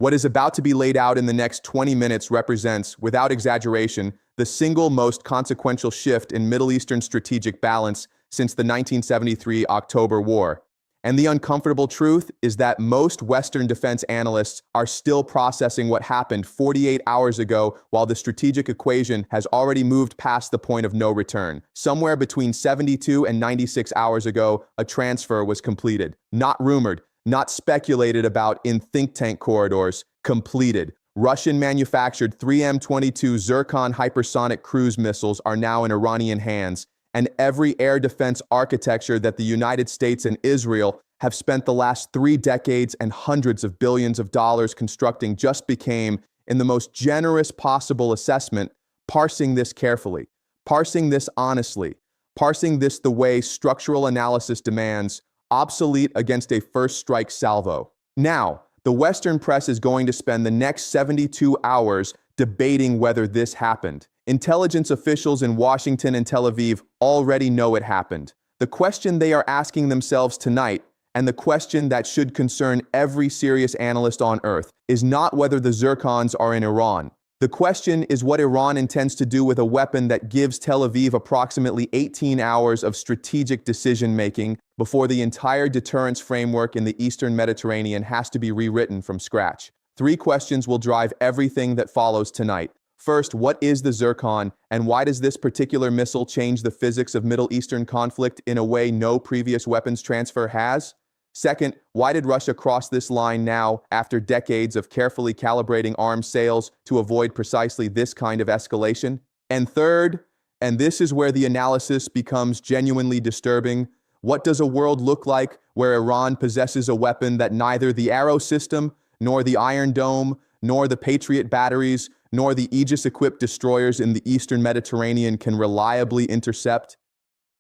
What is about to be laid out in the next 20 minutes represents, without exaggeration, the single most consequential shift in Middle Eastern strategic balance since the 1973 October War. And the uncomfortable truth is that most Western defense analysts are still processing what happened 48 hours ago, while the strategic equation has already moved past the point of no return. Somewhere between 72 and 96 hours ago, a transfer was completed. Not rumored, not speculated about in think tank corridors, completed. Russian-manufactured 3M-22 Zircon hypersonic cruise missiles are now in Iranian hands, and every air defense architecture that the United States and Israel have spent the last 3 decades and hundreds of billions of dollars constructing just became, in the most generous possible assessment, parsing this carefully, parsing this honestly, parsing this the way structural analysis demands, obsolete against a first strike salvo. Now, the Western press is going to spend the next 72 hours debating whether this happened. Intelligence officials in Washington and Tel Aviv already know it happened. The question they are asking themselves tonight, and the question that should concern every serious analyst on Earth, is not whether the Zircons are in Iran. The question is what Iran intends to do with a weapon that gives Tel Aviv approximately 18 hours of strategic decision-making before the entire deterrence framework in the Eastern Mediterranean has to be rewritten from scratch. 3 questions will drive everything that follows tonight. First, what is the Zircon, and why does this particular missile change the physics of Middle Eastern conflict in a way no previous weapons transfer has? Second, why did Russia cross this line now, after decades of carefully calibrating arms sales to avoid precisely this kind of escalation? And third, and this is where the analysis becomes genuinely disturbing, what does a world look like where Iran possesses a weapon that neither the Arrow system, nor the Iron Dome, nor the Patriot batteries, nor the Aegis-equipped destroyers in the Eastern Mediterranean can reliably intercept?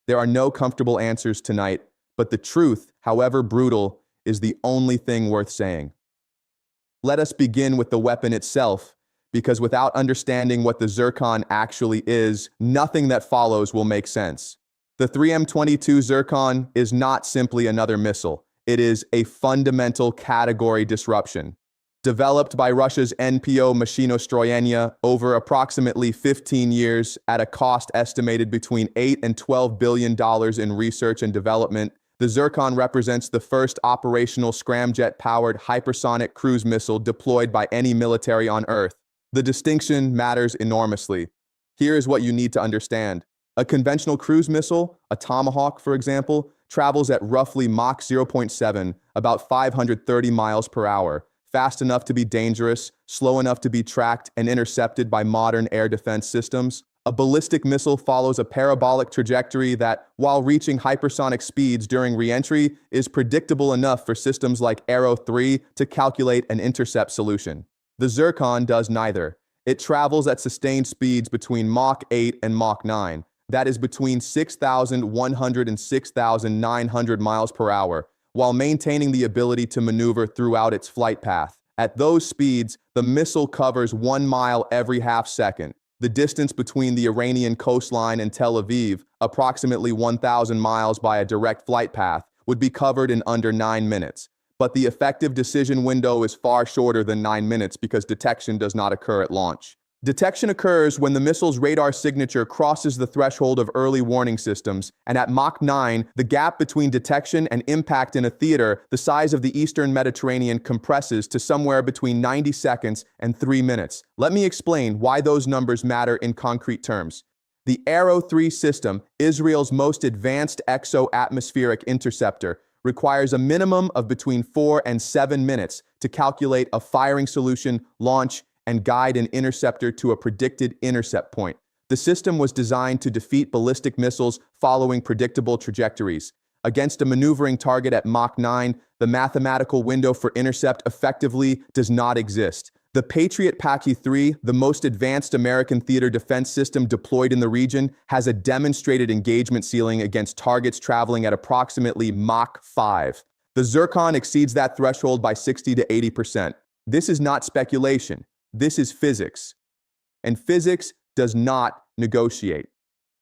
There are no comfortable answers tonight, but the truth, however brutal, is the only thing worth saying. Let us begin with the weapon itself, because without understanding what the Zircon actually is, nothing that follows will make sense. The 3M-22 Zircon is not simply another missile. It is a fundamental category disruption. Developed by Russia's NPO Mashinostroyenia over approximately 15 years at a cost estimated between $8 and $12 billion in research and development, the Zircon represents the first operational scramjet-powered hypersonic cruise missile deployed by any military on Earth. The distinction matters enormously. Here is what you need to understand. A conventional cruise missile, a Tomahawk for example, travels at roughly Mach 0.7, about 530 miles per hour. Fast enough to be dangerous, slow enough to be tracked and intercepted by modern air defense systems. A ballistic missile follows a parabolic trajectory that, while reaching hypersonic speeds during re-entry, is predictable enough for systems like Arrow 3 to calculate an intercept solution. The Zircon does neither. It travels at sustained speeds between Mach 8 and Mach 9. That is between 6,100 and 6,900 miles per hour, while maintaining the ability to maneuver throughout its flight path. At those speeds, the missile covers 1 mile every half second. The distance between the Iranian coastline and Tel Aviv, approximately 1,000 miles by a direct flight path, would be covered in under 9 minutes. But the effective decision window is far shorter than 9 minutes because detection does not occur at launch. Detection occurs when the missile's radar signature crosses the threshold of early warning systems, and at Mach 9, the gap between detection and impact in a theater the size of the Eastern Mediterranean compresses to somewhere between 90 seconds and 3 minutes. Let me explain why those numbers matter in concrete terms. The Arrow 3 system, Israel's most advanced exo-atmospheric interceptor, requires a minimum of between 4 and 7 minutes to calculate a firing solution, launch, and guide an interceptor to a predicted intercept point. The system was designed to defeat ballistic missiles following predictable trajectories. Against a maneuvering target at Mach 9, the mathematical window for intercept effectively does not exist. The Patriot PAC-3, the most advanced American theater defense system deployed in the region, has a demonstrated engagement ceiling against targets traveling at approximately Mach 5. The Zircon exceeds that threshold by 60 to 80%. This is not speculation. This is physics. And physics does not negotiate.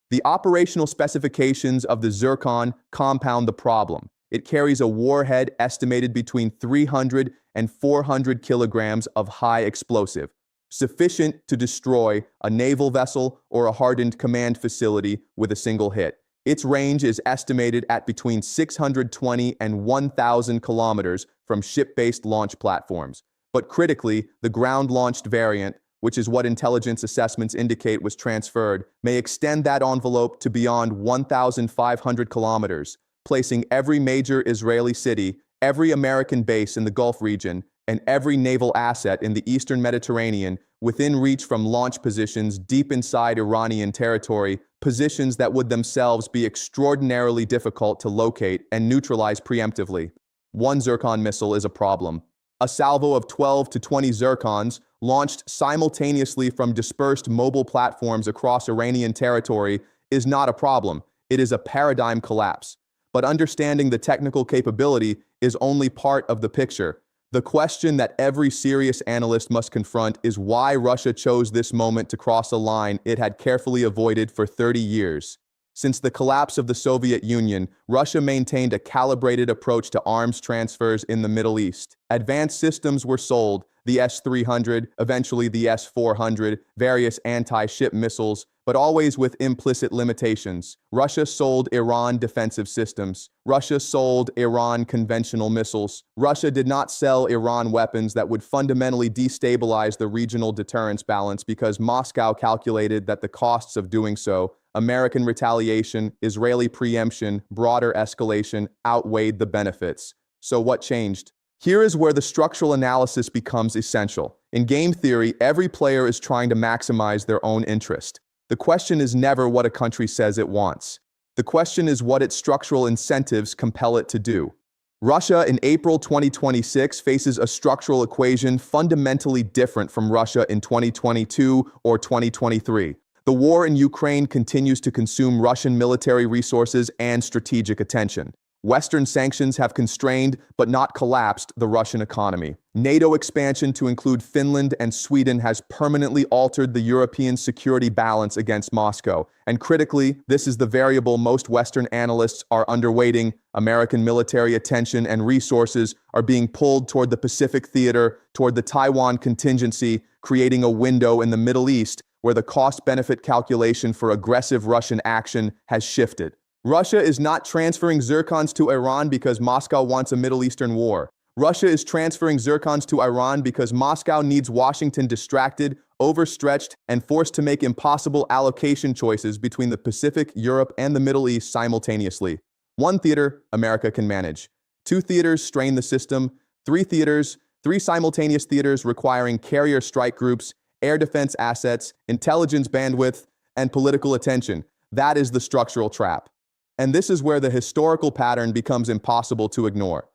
The operational specifications of the Zircon compound the problem. It carries a warhead estimated between 300 and 400 kilograms of high explosive, sufficient to destroy a naval vessel or a hardened command facility with a single hit. Its range is estimated at between 620 and 1,000 kilometers from ship-based launch platforms. But critically, the ground-launched variant, which is what intelligence assessments indicate was transferred, may extend that envelope to beyond 1,500 kilometers, placing every major Israeli city, every American base in the Gulf region, and every naval asset in the eastern Mediterranean within reach from launch positions deep inside Iranian territory, positions that would themselves be extraordinarily difficult to locate and neutralize preemptively. One Zircon missile is a problem. A salvo of 12 to 20 Zircons, launched simultaneously from dispersed mobile platforms across Iranian territory, is not a problem. It is a paradigm collapse. But understanding the technical capability is only part of the picture. The question that every serious analyst must confront is why Russia chose this moment to cross a line it had carefully avoided for 30 years. Since the collapse of the Soviet Union, Russia maintained a calibrated approach to arms transfers in the Middle East. Advanced systems were sold, the S-300, eventually the S-400, various anti-ship missiles, but always with implicit limitations. Russia sold Iran defensive systems. Russia sold Iran conventional missiles. Russia did not sell Iran weapons that would fundamentally destabilize the regional deterrence balance because Moscow calculated that the costs of doing so, American retaliation, Israeli preemption, broader escalation, outweighed the benefits. So what changed? Here is where the structural analysis becomes essential. In game theory, every player is trying to maximize their own interest. The question is never what a country says it wants. The question is what its structural incentives compel it to do. Russia in April 2026 faces a structural equation fundamentally different from Russia in 2022 or 2023. The war in Ukraine continues to consume Russian military resources and strategic attention. Western sanctions have constrained but not collapsed the Russian economy. NATO expansion to include Finland and Sweden has permanently altered the European security balance against Moscow. And critically, this is the variable most Western analysts are underweighting. American military attention and resources are being pulled toward the Pacific theater, toward the Taiwan contingency, creating a window in the Middle East where the cost-benefit calculation for aggressive Russian action has shifted. Russia is not transferring Zircons to Iran because Moscow wants a Middle Eastern war. Russia is transferring Zircons to Iran because Moscow needs Washington distracted, overstretched, and forced to make impossible allocation choices between the Pacific, Europe, and the Middle East simultaneously. One theater, America can manage. Two theaters strain the system. Three theaters, three simultaneous theaters requiring carrier strike groups, air defense assets, intelligence bandwidth, and political attention. That is the structural trap. And this is where the historical pattern becomes impossible to ignore.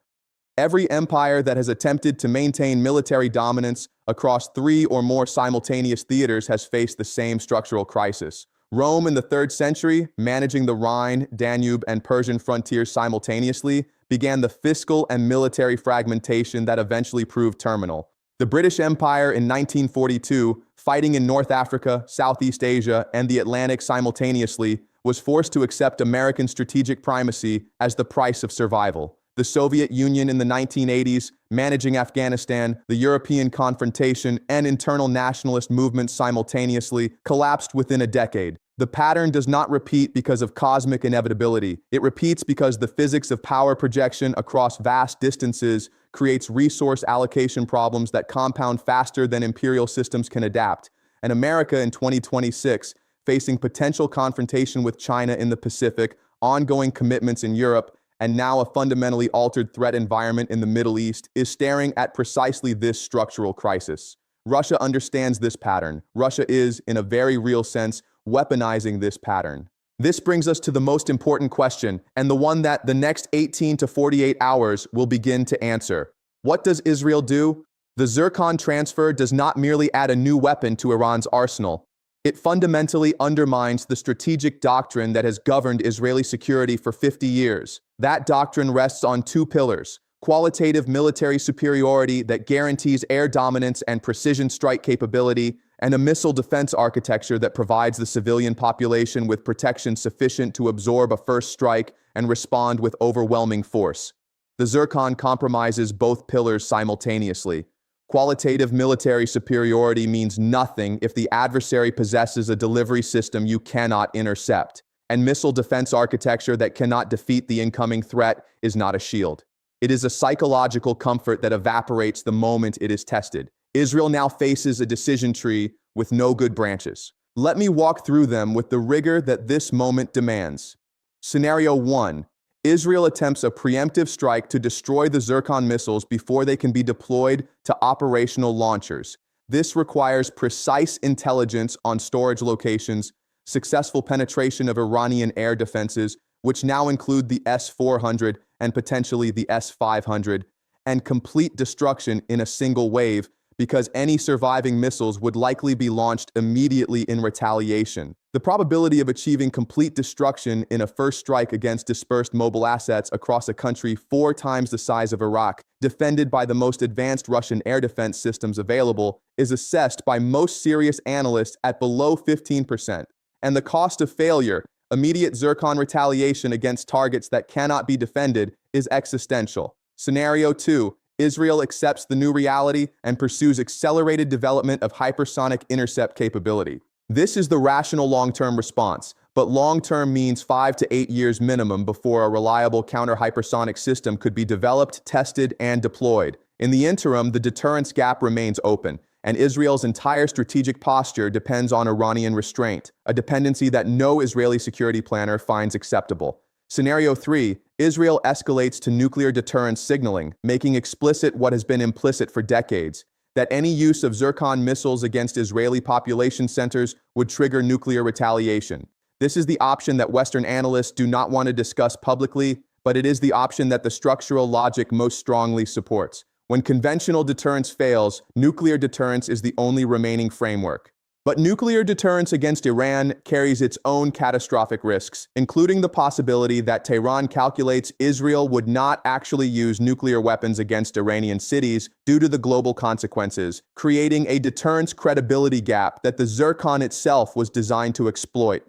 Every empire that has attempted to maintain military dominance across three or more simultaneous theaters has faced the same structural crisis. Rome in the 3rd century, managing the Rhine, Danube, and Persian frontiers simultaneously, began the fiscal and military fragmentation that eventually proved terminal. The British Empire in 1942, fighting in North Africa, Southeast Asia, and the Atlantic simultaneously, was forced to accept American strategic primacy as the price of survival. The Soviet Union in the 1980s, managing Afghanistan, the European confrontation, and internal nationalist movements simultaneously, collapsed within a decade. The pattern does not repeat because of cosmic inevitability. It repeats because the physics of power projection across vast distances creates resource allocation problems that compound faster than imperial systems can adapt. And America in 2026, facing potential confrontation with China in the Pacific, ongoing commitments in Europe, and now a fundamentally altered threat environment in the Middle East, is staring at precisely this structural crisis. Russia understands this pattern. Russia is, in a very real sense, weaponizing this pattern. This brings us to the most important question, and the one that the next 18 to 48 hours will begin to answer. What does Israel do? The Zircon transfer does not merely add a new weapon to Iran's arsenal. It fundamentally undermines the strategic doctrine that has governed Israeli security for 50 years. That doctrine rests on two pillars: qualitative military superiority that guarantees air dominance and precision strike capability, and a missile defense architecture that provides the civilian population with protection sufficient to absorb a first strike and respond with overwhelming force. The Zircon compromises both pillars simultaneously. Qualitative military superiority means nothing if the adversary possesses a delivery system you cannot intercept, and missile defense architecture that cannot defeat the incoming threat is not a shield. It is a psychological comfort that evaporates the moment it is tested. Israel now faces a decision tree with no good branches. Let me walk through them with the rigor that this moment demands. Scenario 1. Israel attempts a preemptive strike to destroy the Zircon missiles before they can be deployed to operational launchers. This requires precise intelligence on storage locations, successful penetration of Iranian air defenses, which now include the S-400 and potentially the S-500, and complete destruction in a single wave, because any surviving missiles would likely be launched immediately in retaliation. The probability of achieving complete destruction in a first strike against dispersed mobile assets across a country 4 times the size of Iraq, defended by the most advanced Russian air defense systems available, is assessed by most serious analysts at below 15%. And the cost of failure, immediate Zircon retaliation against targets that cannot be defended, is existential. Scenario 2. Israel accepts the new reality and pursues accelerated development of hypersonic intercept capability. This is the rational long-term response, but long-term means 5 to 8 years minimum before a reliable counter-hypersonic system could be developed, tested, and deployed. In the interim, the deterrence gap remains open, and Israel's entire strategic posture depends on Iranian restraint, a dependency that no Israeli security planner finds acceptable. Scenario 3. Israel escalates to nuclear deterrence signaling, making explicit what has been implicit for decades, that any use of Zircon missiles against Israeli population centers would trigger nuclear retaliation. This is the option that Western analysts do not want to discuss publicly, but it is the option that the structural logic most strongly supports. When conventional deterrence fails, nuclear deterrence is the only remaining framework. But nuclear deterrence against Iran carries its own catastrophic risks, including the possibility that Tehran calculates Israel would not actually use nuclear weapons against Iranian cities due to the global consequences, creating a deterrence credibility gap that the Zircon itself was designed to exploit.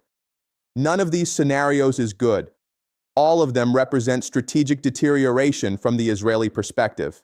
None of these scenarios is good. All of them represent strategic deterioration from the Israeli perspective.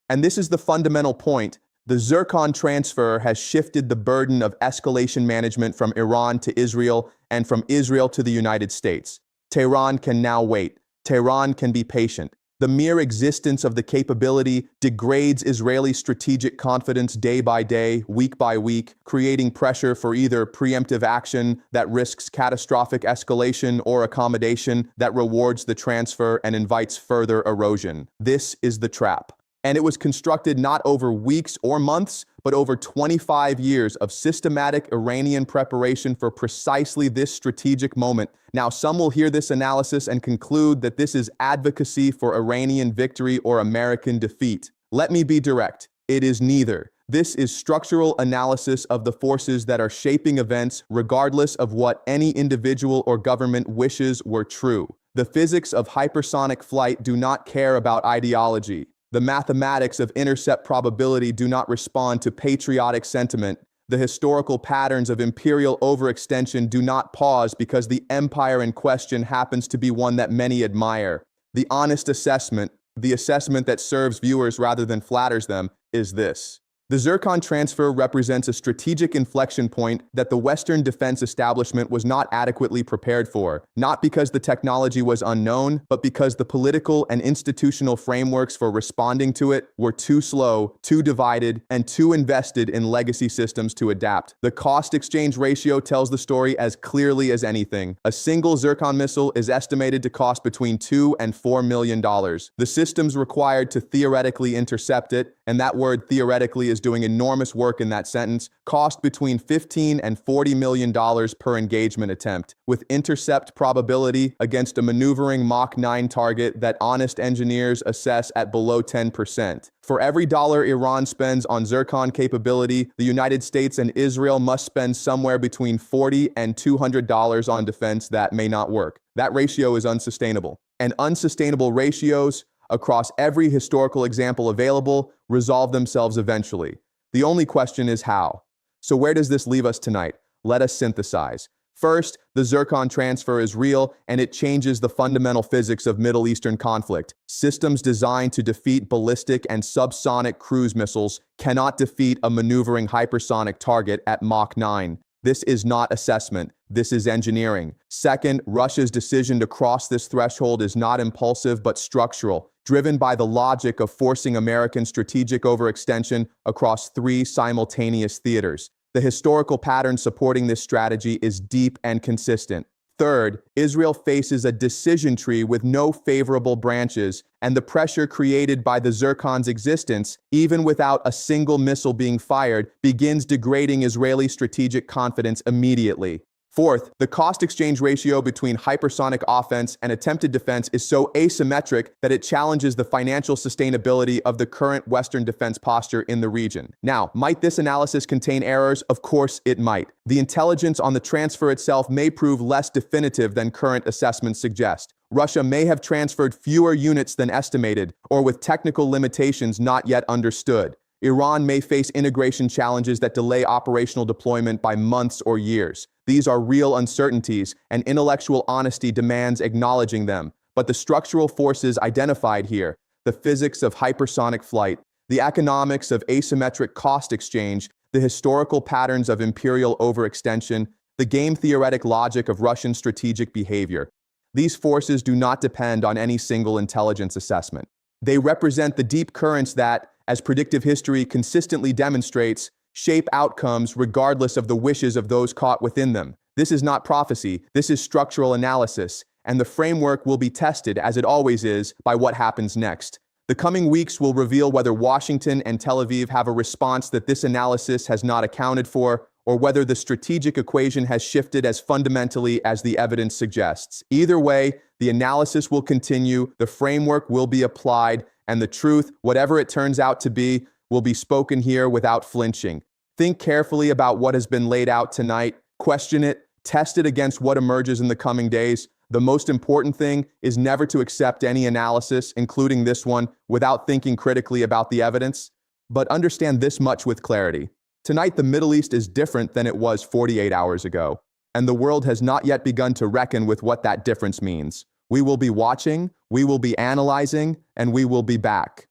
And this is the fundamental point. The Zircon transfer has shifted the burden of escalation management from Iran to Israel and from Israel to the United States. Tehran can now wait. Tehran can be patient. The mere existence of the capability degrades Israeli strategic confidence day by day, week by week, creating pressure for either preemptive action that risks catastrophic escalation or accommodation that rewards the transfer and invites further erosion. This is the trap. And it was constructed not over weeks or months, but over 25 years of systematic Iranian preparation for precisely this strategic moment. Now, some will hear this analysis and conclude that this is advocacy for Iranian victory or American defeat. Let me be direct. It is neither. This is structural analysis of the forces that are shaping events, regardless of what any individual or government wishes were true. The physics of hypersonic flight do not care about ideology. The mathematics of intercept probability do not respond to patriotic sentiment. The historical patterns of imperial overextension do not pause because the empire in question happens to be one that many admire. The honest assessment, the assessment that serves viewers rather than flatters them, is this. The Zircon transfer represents a strategic inflection point that the Western defense establishment was not adequately prepared for, not because the technology was unknown, but because the political and institutional frameworks for responding to it were too slow, too divided, and too invested in legacy systems to adapt. The cost-exchange ratio tells the story as clearly as anything. A single Zircon missile is estimated to cost between $2 and $4 million. The systems required to theoretically intercept it, and that word theoretically is doing enormous work in that sentence, cost between $15 and $40 million per engagement attempt, with intercept probability against a maneuvering Mach 9 target that honest engineers assess at below 10%. For every dollar Iran spends on Zircon capability, the United States and Israel must spend somewhere between $40 and $200 on defense. That may not work. That ratio is unsustainable. And unsustainable ratios, across every historical example available, resolve themselves eventually. The only question is how. So where does this leave us tonight? Let us synthesize. First, the Zircon transfer is real, and it changes the fundamental physics of Middle Eastern conflict. Systems designed to defeat ballistic and subsonic cruise missiles cannot defeat a maneuvering hypersonic target at Mach 9. This is not assessment, this is engineering. Second, Russia's decision to cross this threshold is not impulsive but structural, driven by the logic of forcing American strategic overextension across three simultaneous theaters. The historical pattern supporting this strategy is deep and consistent. Third, Israel faces a decision tree with no favorable branches, and the pressure created by the Zircon's existence, even without a single missile being fired, begins degrading Israeli strategic confidence immediately. Fourth, the cost-exchange ratio between hypersonic offense and attempted defense is so asymmetric that it challenges the financial sustainability of the current Western defense posture in the region. Now, might this analysis contain errors? Of course it might. The intelligence on the transfer itself may prove less definitive than current assessments suggest. Russia may have transferred fewer units than estimated, or with technical limitations not yet understood. Iran may face integration challenges that delay operational deployment by months or years. These are real uncertainties, and intellectual honesty demands acknowledging them. But the structural forces identified here, the physics of hypersonic flight, the economics of asymmetric cost exchange, the historical patterns of imperial overextension, the game-theoretic logic of Russian strategic behavior. These forces do not depend on any single intelligence assessment. They represent the deep currents that, as predictive history consistently demonstrates, shape outcomes regardless of the wishes of those caught within them. This is not prophecy, this is structural analysis, and the framework will be tested, as it always is, by what happens next. The coming weeks will reveal whether Washington and Tel Aviv have a response that this analysis has not accounted for, or whether the strategic equation has shifted as fundamentally as the evidence suggests. Either way, the analysis will continue, the framework will be applied, and the truth, whatever it turns out to be, will be spoken here without flinching. Think carefully about what has been laid out tonight, question it, test it against what emerges in the coming days. The most important thing is never to accept any analysis, including this one, without thinking critically about the evidence. But understand this much with clarity. Tonight, the Middle East is different than it was 48 hours ago, and the world has not yet begun to reckon with what that difference means. We will be watching, we will be analyzing, and we will be back.